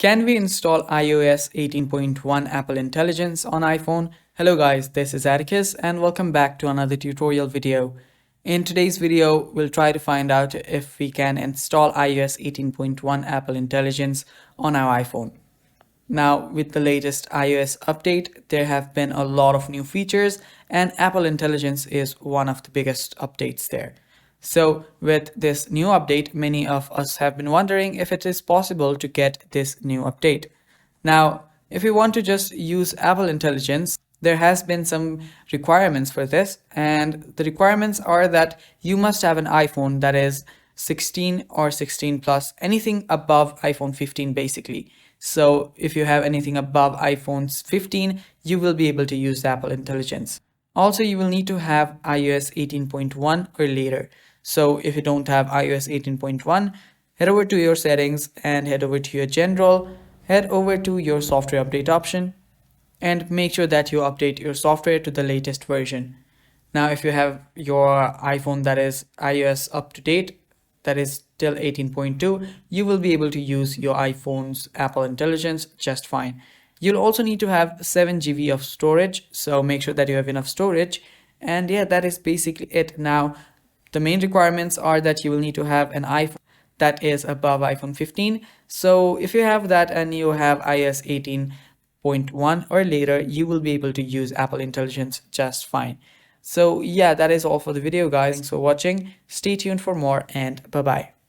Can we install iOS 18.1 Apple Intelligence on iPhone? Hello guys, this is Atticus and welcome back to another tutorial video. In today's video, we'll try to find out if we can install iOS 18.1 Apple Intelligence on our iPhone. Now, with the latest iOS update, there have been a lot of new features and Apple Intelligence is one of the biggest updates there. So with this new update, many of us have been wondering if it is possible to get this new update. Now, if we want to just use Apple Intelligence, there has been some requirements for this, and the requirements are that you must have an iPhone that is 16 or 16 plus, anything above iPhone 15 basically. So if you have anything above iPhone 15, you will be able to use Apple Intelligence. Also, you will need to have iOS 18.1 or later. So if you don't have iOS 18.1, head over to your settings and head over to your general, head over to your software update option and make sure that you update your software to the latest version. Now, if you have your iPhone that is iOS up to date, that is till 18.2, you will be able to use your iPhone's Apple Intelligence just fine. You'll also need to have 7 GB of storage, so make sure that you have enough storage. And yeah, that is basically it. Now, the main requirements are that you will need to have an iPhone that is above iPhone 15. So if you have that and you have iOS 18.1 or later, you will be able to use Apple Intelligence just fine. So yeah, that is all for the video guys. Thanks for watching. Stay tuned for more and bye bye.